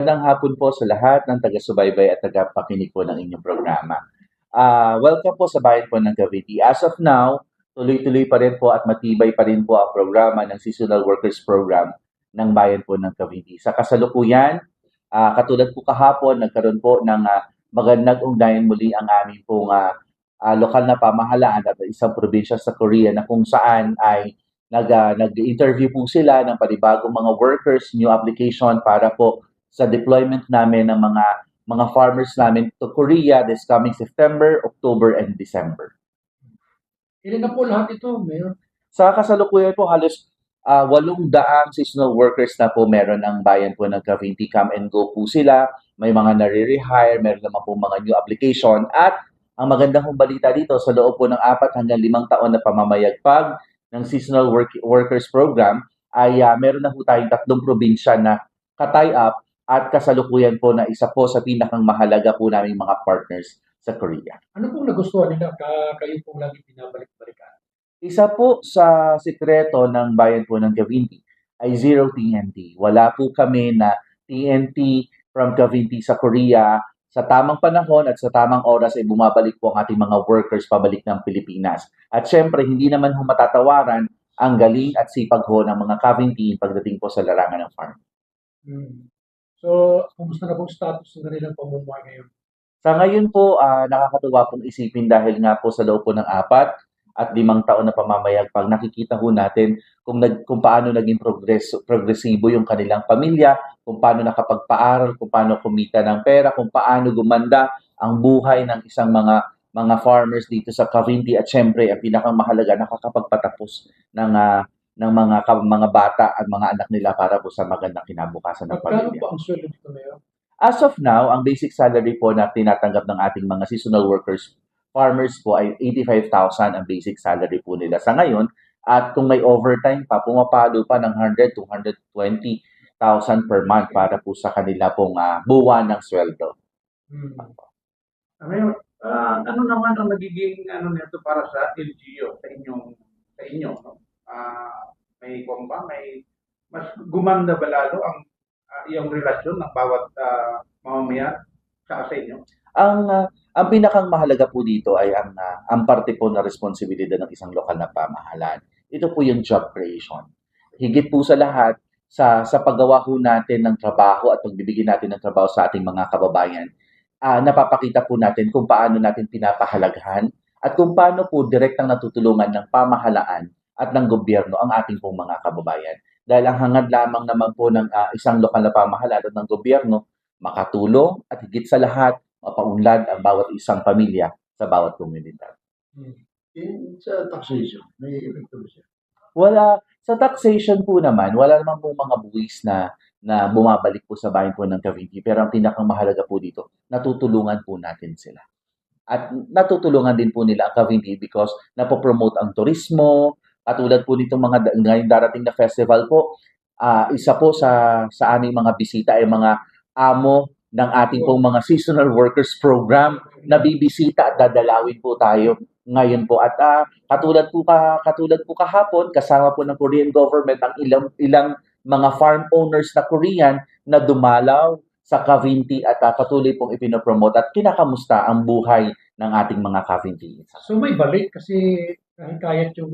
Magandang hapon po sa lahat ng taga-subaybay at taga-pakinig po ng inyong programa. Welcome po sa bayan po ng Cavite. As of now, tuloy-tuloy pa rin po at matibay pa rin po ang programa ng Seasonal Workers Program ng bayan po ng Cavite. Sa kasalukuyan, katulad po kahapon, nagkaroon po ng magandang ugnayan muli ang aming pong lokal na pamahalaan at isang probinsya sa Korea na kung saan ay nag-interview po sila ng panibagong mga workers, new application para po sa deployment namin ng mga farmers namin to Korea this coming September, October, and December. Ilan na po lahat ito, Mayor? Sa kasalukuyan po, halos 800 seasonal workers na po meron ang bayan po ng Cavite. Come and go po sila. May mga nare-rehire, meron naman po mga new application. At ang magandang kong balita dito, sa loob po ng 4 hanggang 5 taon na pamamayagpag ng Seasonal Workers Program, ay meron na po tayong 3 probinsya na ka-tie up at kasalukuyan po na isa po sa pinakang mahalaga po naming mga partners sa Korea. Ano pong nagustuhan nila kayo pong lagi binabalik-balikan? Isa po sa sikreto ng bayan po ng Cavite ay zero TNT. Wala po kami na TNT from Cavite sa Korea. Sa tamang panahon at sa tamang oras ay bumabalik po ang ating mga workers pabalik ng Pilipinas. At syempre, hindi naman ho matatawaran ang galing at sipag ho ng mga Cavite pagdating po sa larangan ng farm. So, kumusta na pong status ng kanilang pamumuhay ngayon? Sa ngayon po, nakakatuwa pong isipin dahil nga po sa loob po ng 4 at 5 taon na pamamayagpag, nakikita ho natin kung paano naging progresibo yung kanilang pamilya, kung paano nakapagpaaral, kung paano kumita ng pera, kung paano gumanda ang buhay ng isang mga farmers dito sa Cavite at syempre ang pinakamahalaga nakakapagpatapos ng mga bata at mga anak nila para po sa magandang kinabukasan ng Magkano pamilya. po ang sweldo dito, Mayor? As of now, ang basic salary po na tinatanggap ng ating mga seasonal workers, farmers po ay 85,000 ang basic salary po nila sa ngayon. At kung may overtime pa, pumapalo pa ng 100 to 120,000 per month para po sa kanila pong buwan ng sweldo. Mayor, ano naman ang nagiging nito para sa LGU, sa inyo, no? May mas gumanda ba lalo ang iyong relasyon ng bawat mamamayan sa inyo? Ang pinakang mahalaga po dito ay ang parte po na responsibilidad ng isang lokal na pamahalaan. Ito po yung job creation. Higit po sa lahat, sa paggawa po natin ng trabaho at pagbibigay natin ng trabaho sa ating mga kababayan, napapakita po natin kung paano natin pinapahalagahan at kung paano po direktang natutulungan ng pamahalaan at ng gobyerno ang ating pong mga kababayan. Dahil ang hangad lamang naman po ng isang lokal na pamahalaan at ng gobyerno, makatulong at higit sa lahat, mapaunlad ang bawat isang pamilya sa bawat komunidad. Sa taxation, may epekto ba siya? Wala, sa taxation po naman, wala naman po mga buwis na bumabalik po sa bayan po ng Cavite. Pero ang pinakang mahalaga po dito, natutulungan po natin sila. At natutulungan din po nila ang Cavite because napopromote ang turismo, katulad po nitong ngayong darating na festival po, isa po sa aming mga bisita ay mga amo ng ating pong mga seasonal workers program na bibisita at dadalawin po tayo ngayon po. At katulad po kahapon, kasama po ng Korean government ang ilang mga farm owners na Korean na dumalaw sa Cavite at patuloy pong ipinopromote at kinakamusta ang buhay ng ating mga Cavite. So may balik kasi kahit yung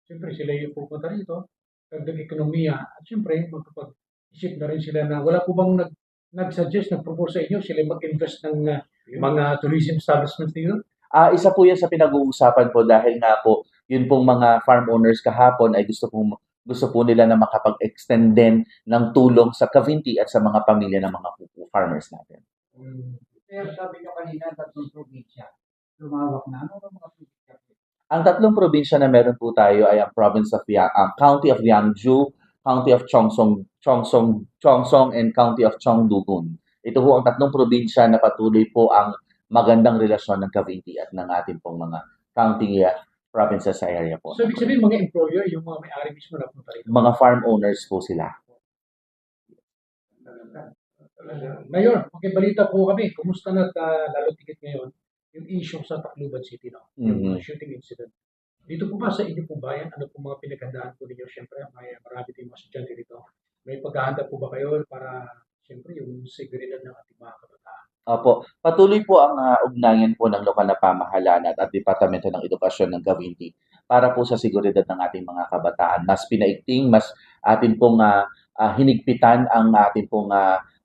siyempre sila yung pupunta rito, dagdag ekonomiya, at siyempre magkapag-isip na rin sila na wala po bang nag-suggest, nag-propose sa inyo, sila mag-invest ng mga tourism establishments dito? Isa po yan sa pinag-uusapan po dahil nga po, yun pong mga farm owners kahapon ay gusto po nila na makapag-extend din ng tulong sa Cavite at sa mga pamilya ng mga farmers natin. Kaya sabi nyo kanina, 3 probinsya. Lumawak na. Ano ang mga probinsya? Ang 3 probinsya na meron po tayo ay ang County of Yeongju, County of Cheongsong, and County of Cheongdo-gun. Ito po ang 3 probinsya na patuloy po ang magandang relasyon ng Cavite at ng ating pong mga county provinces sa area po. So, ibig sabihin, mga employer, yung mga may-ari mismo na punta rito? Mga farm owners po sila. Mayor, balita po kami, kumusta na lalo tigit ngayon yung issue sa Tacloban City, no? Yung shooting incident. Dito po ba sa inyo po bayan, ano po mga pinaghandaan po ninyo? Siyempre, marami tayong mga estudyante dito. May paghahanda po ba kayo para siyempre yung seguridad ng ating mga kabataan. Opo, patuloy po ang ugnayan po ng lokal na pamahalaan at Departamento ng Edukasyon ng Cavite para po sa seguridad ng ating mga kabataan. Mas pinaigting, mas atin pong hinigpitan ang ating pong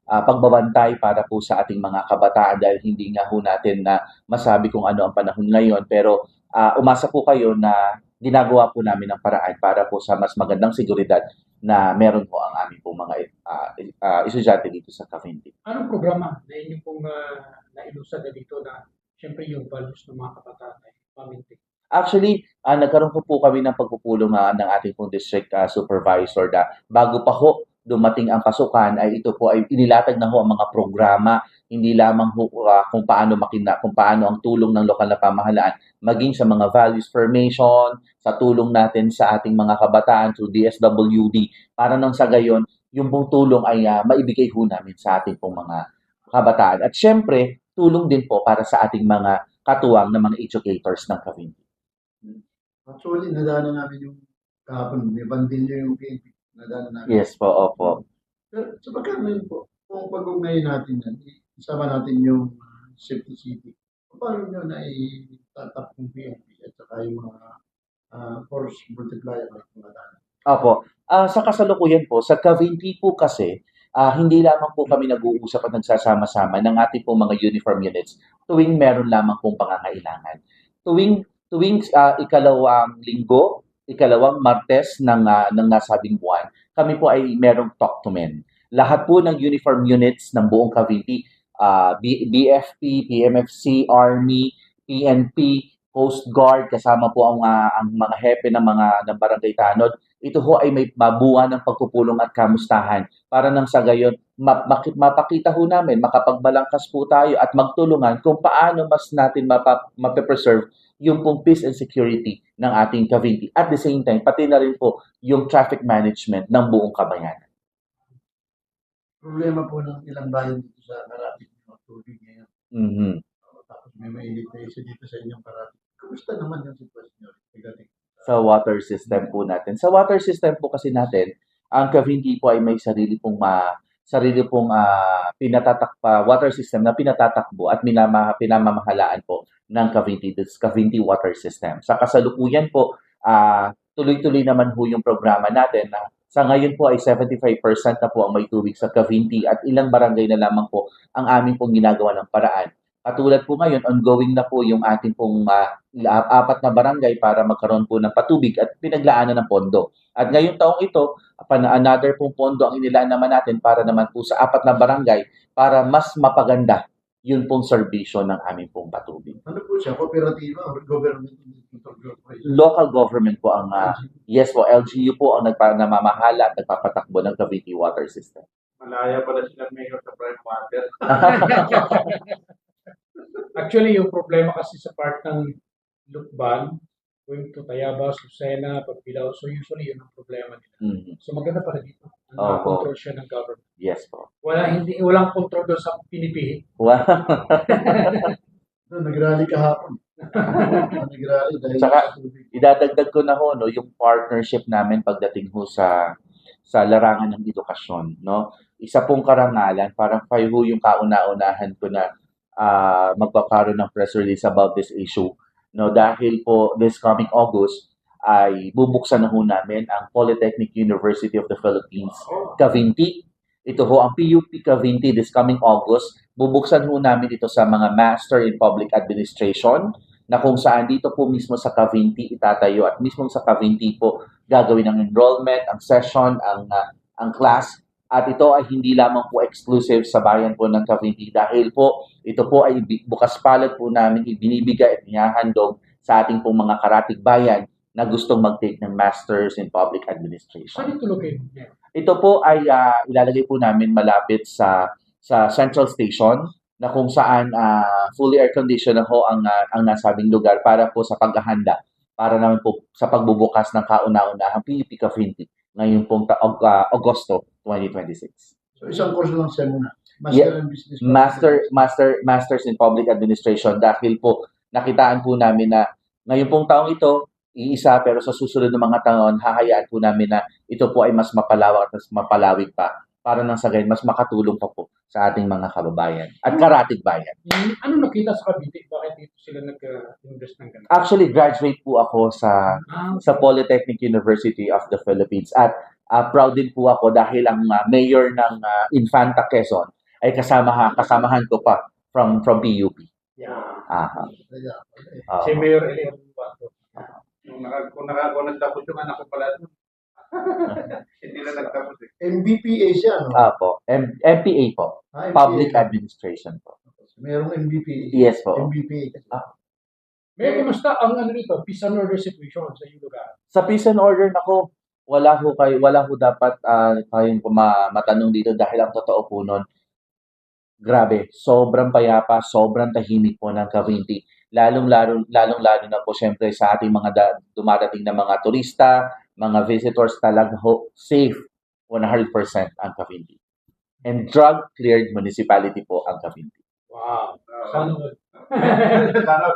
pagbabantay para po sa ating mga kabataan dahil hindi nga ho natin na masabi kung ano ang panahon ngayon. Pero umasa po kayo na ginagawa po namin ang paraan para po sa mas magandang seguridad na meron po ang aming pong mga estudyante dito sa Cavite. Anong programa na inyo pong nailusad na dito na siyempre yung values ng mga kabataan ay pamintig? Actually, nagkaroon po kami ng pagpupulong ng ating pong district supervisor na bago pa ho dumating ang pasukan ay ito po ay inilatag na ho ang mga programa, hindi lamang ho kung paano kung paano ang tulong ng lokal na pamahalaan, maging sa mga values formation, sa tulong natin sa ating mga kabataan through DSWD, para nang sa gayon, yung pong tulong ay maibigay ho namin sa ating pong mga kabataan. At syempre, tulong din po para sa ating mga katuwang na mga educators ng Cavite. Actually, nadaanan namin yung kahapon, may bandilyo yung PNP. Nadaanan namin. Yes po, opo. Pero sa pagkakaroon po, kung pag-ugnayin natin yan, isama natin yung safety city. Paano nyo na itatap yung PNP at saka yung mga force multiplier na nadaanan? Opo. Sa kasalukuyan po, sa Cavite po kasi, hindi lamang po kami nag-uusap at nagsasama-sama ng ating pong mga uniform units tuwing meron lamang pong pangangailangan. Tuwing ikalawang linggo, ikalawang Martes ng nasabing buwan, kami po ay merong talk to men. Lahat po ng uniform units ng buong Cavite, BFP, PMFC, Army, PNP, Coast Guard, kasama po ang mga hepe ng barangay tanod. Ito ho ay may mabuwan ng pagpupulong at kamustahan para nang sa gayon mapakita ho namin, makapagbalangkas po tayo at magtulungan kung paano mas natin mape-preserve yung pong peace and security ng ating Cavite. At the same time, pati na rin po yung traffic management ng buong kabayanan. Problema po ng ilang bayan dito sa Karatig ng tubig ngayon. Mhm. Tapos may mainit na isa dito sa inyong Karatig. Kumusta naman yung sitwasyon nyo? Sa water system po natin. Sa water system po kasi natin, ang Cavite po ay may sarili pong water system na pinatatakbo at pinamamahalaan po ng Cavite, this Cavite Water System. Sa kasalukuyan po, tuloy-tuloy naman po yung programa natin na sa ngayon po ay 75% na po ang may tubig sa Cavite at ilang barangay na lamang po ang aming pong ginagawa ng paraan. Katulad po ngayon, ongoing na po yung ating pong 4 na barangay para magkaroon po ng patubig at pinaglaanan ng pondo. At ngayong taong ito, another pong pondo ang inilaan naman natin para naman po sa 4 na barangay para mas mapaganda yun pong serbisyo ng aming pong patubig. Ano po siya? Kooperatiba or government? Local government po ang, yes po, LGU po ang namamahala at nagpapatakbo ng Cavite Water System. Malaya pala sila mayor sa prime water. Actually, yung problema kasi sa part ng Lukban, going to Tayabas, Lucena, Pagbilao, so usually yun ang problema nila. Mhm. So maganda pala dito. Opo. Control siya ng government. Yes po. Walang control doon sa pinipihit. Wow. Nag-rally kahapon. Nag-rally dahil Tsaka, sa tubig. idadagdag ko na ho, no, yung partnership namin pagdating ho sa larangan ng edukasyon, no? Isa pong karangalan, parang kayo ho yung kauna-unahan ko na magkakaroon ng press release about this issue, no? Dahil po this coming August ay bubuksan na ho namin ang Polytechnic University of the Philippines, Cavite. Ito ho ang PUP Cavite this coming August. Bubuksan ho namin ito sa mga Master in Public Administration na kung saan dito po mismo sa Cavite itatayo at mismo sa Cavite po gagawin ang enrollment, ang session, ang class. At ito ay hindi lamang po exclusive sa bayan po ng Cavite dahil po ito po ay bukas palad po namin ibinibigay at inihahandog sa ating pong mga karatig bayan na gustong mag-take ng Masters in Public Administration. Saan ito located? Yeah. Ito po ay ilalagay po namin malapit sa Central Station na kung saan fully air-conditioned ho ang nasabing lugar para po sa paghahanda para naman po sa pagbubukas ng kauna-unahang PUP Cavite ngayon pong Agosto 2026. So isang course lang siya muna. Yeah. in Business. Masters in Public Administration dahil po nakitaan po namin na ngayon pong taong ito iisa pero sa susunod na mga taon hahayaan po namin na ito po ay mas mapalawak at mas mapalawig pa para nang sa gayon mas makatulong pa po sa ating mga kababayan at karatig bayan. Ano nakita sa Cavite? Bakit dito sila nag-invest ng ganun? Actually, graduate po ako sa Polytechnic University of the Philippines at proud din po ako dahil ang mayor ng Infanta Quezon ay kasamahan ko pa from PUP. Yeah. Aha. Kaya, Si Mayor Elian Bato. Kung nagtapos yung anak ko pala doon. Hindi na nagtapos eh. MBPA siya, no? Apo. MPA po. MPA. Public Administration po. Merong MBPA. Yes po. MBPA kasi. Mayor, kumusta ang rito? Peace and order situation sa iyong lugar? Sa peace and order nako, wala ho dapat kayong matanong dito dahil ang totoo po nun, grabe, sobrang payapa, sobrang tahimik po ng Cavinti. Lalong-lalo na po syempre sa ating mga dumadating na mga turista, mga visitors, talaga ho, safe 100% ang Cavinti. And drug-cleared municipality po ang Cavinti. Wow. Sana all. Sana.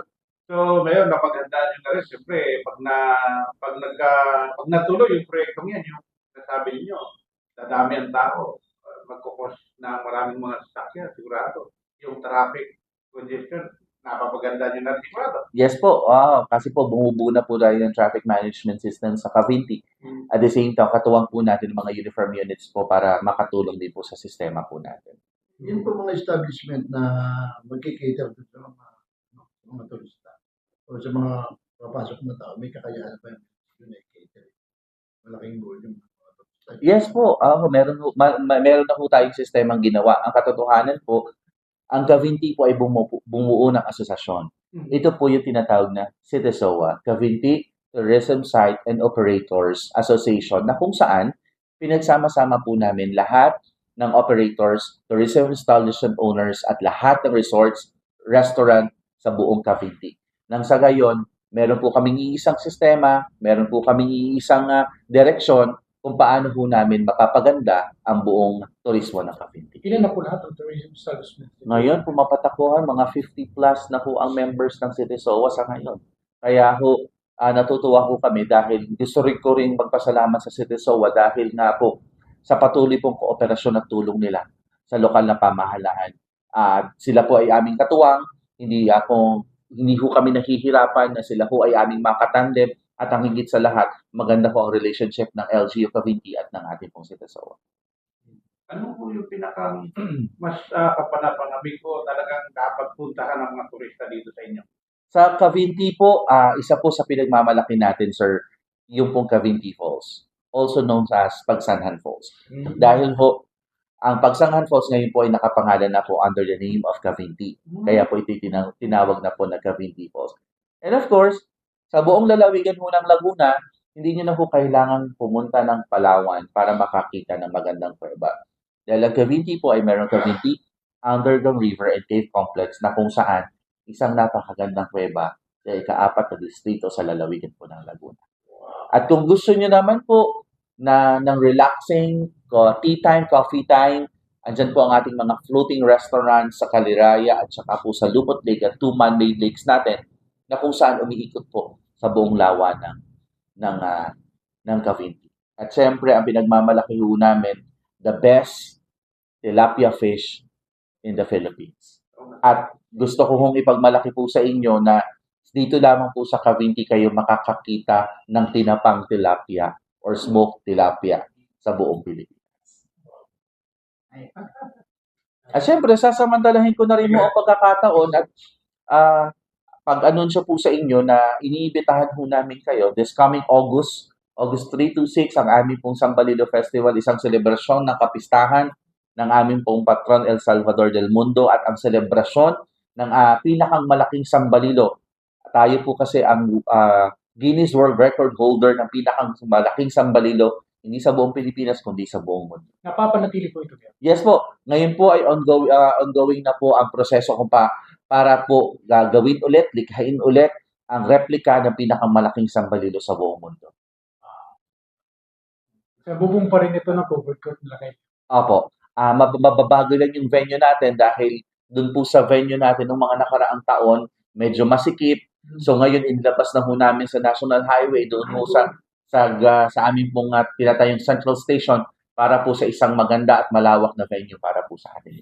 So, ngayon, napaghandaan nyo na rin. Siyempre, pag natuloy yung proyektong yan, yung nasabi niyo, dadami ang tao, magkukos ng maraming mga sasakyan, sigurado. Yung traffic congestion, napapaganda nyo na rin sigurado. Yes po, kasi po bumubuo na po tayo ng traffic management system sa Cavinti. At the same time, katuwang po natin mga uniform units po para makatulong din po sa sistema po natin. Yun po mga establishment na magkikater sa mga turista. O sa mga papasok na tao, may kakayahan pa yung catering. Malaking volume. Yes po, meron na po tayong sistemang ginawa. Ang katotohanan po, ang Cavinti po ay bumuo ng asosasyon. Ito po yung tinatawag na CITESOA, Cavinti Tourism Site and Operators Association, na kung saan pinagsama-sama po namin lahat ng operators, tourism installation owners, at lahat ng resorts, restaurant sa buong Cavinti. Nang sa gayon, meron po kaming iisang sistema, meron po kaming iisang direksyon kung paano po namin mapapaganda ang buong turismo ng Cavinti. Ilan na po lahat ang tourism establishment? Ngayon, pumapatakuhan, mga 50 plus na po ang members ng CITESOA sa ngayon. Kaya ho, natutuwa po kami dahil gusto rin ko rin magpasalamat sa CITESOA dahil nga po sa patuloy pong kooperasyon at tulong nila sa lokal na pamahalaan. At sila po ay aming katuwang, hindi ho kami nahihirapan na sila ho ay aming makatandem at ang higit sa lahat, maganda po ang relationship ng LGU Cavinti at ng ating pong CITESOA. Ano po yung pinakang mas kapanapanabig po talagang dapat puntahan ng mga turista dito sa inyo? Sa Cavinti po, isa po sa pinagmamalaki natin, sir, yung pong Cavinti Falls, also known as Pagsanhan Falls. Dahil po, ang Pagsanhan Falls ngayon po ay nakapangalan na po under the name of Cavinti. Kaya po ito tinawag na po na Cavinti Falls. And of course, sa buong lalawigan po ng Laguna, hindi nyo na po kailangan pumunta ng Palawan para makakita ng magandang kuweba. Dahil ang Cavinti po ay meron Cavinti Underground River and Cave Complex na kung saan isang napakagandang kuweba sa ika-4 na distrito sa lalawigan po ng Laguna. At kung gusto nyo naman po ng relaxing tea time, coffee time, andyan po ang ating mga floating restaurants sa Caliraya at saka po sa Lupot Lake at 2 man-made lakes natin na kung saan umiikot po sa buong lawa ng Cavinti. At syempre, ang pinagmamalaki ho namin, the best tilapia fish in the Philippines. At gusto ko hong ipagmalaki po sa inyo na dito lamang po sa Cavinti kayo makakakita ng tinapang tilapia or smoked tilapia sa buong Pilipinas. At syempre, sasamantalahin ko na rin mo ang pagkakataon at pag-anunsyo po sa inyo na iniibitahan po namin kayo this coming August 3 to 6, ang aming pong Sambalilo Festival, isang selebrasyon ng kapistahan ng aming pong patron El Salvador del Mundo at ang selebrasyon ng pinakang malaking sambalilo. Tayo po kasi ang Guinness World Record holder ng pinakang malaking sambalilo, hindi sa buong Pilipinas, kundi sa buong mundo. Napapanatili po ito. Yes po. Ngayon po ay ongoing na po ang proseso kung para po gagawin ulit, likhain ulit ang replika ng pinakamalaking sambalilo sa buong mundo. Sa bubong pa rin ito na covered court nila kayo. Opo. Mababago lang yung venue natin dahil dun po sa venue natin ng mga nakaraang taon, medyo masikip. So ngayon inilabas na ho namin sa National Highway doon ho sa aming pong tinatayong Central Station para po sa isang maganda at malawak na venue para po sa atin.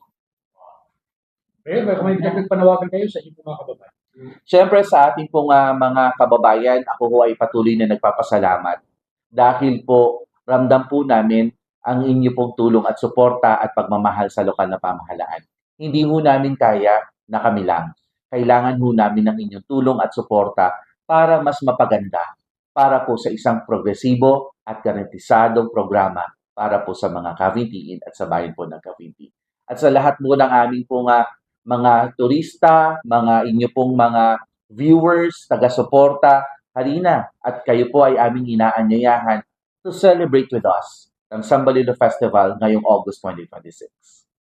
Pero baka may panawagan kayo sa inyong mga kababayan. Siyempre sa ating pong mga kababayan, ako ho ay patuloy na nagpapasalamat dahil po ramdam po namin ang inyo pong tulong at suporta at pagmamahal sa lokal na pamahalaan. Hindi ho namin kaya na kami lang. Kailangan ho namin ng inyong tulong at suporta para mas mapaganda para po sa isang progresibo at garantisadong programa para po sa mga Cavintian at sa bayan po ng Cavinti. At sa lahat po ng aming pong mga turista, mga inyo pong mga viewers, taga-suporta, halina at kayo po ay aming inaanyayahan to celebrate with us ang Sambalilo Festival ngayong August 2026.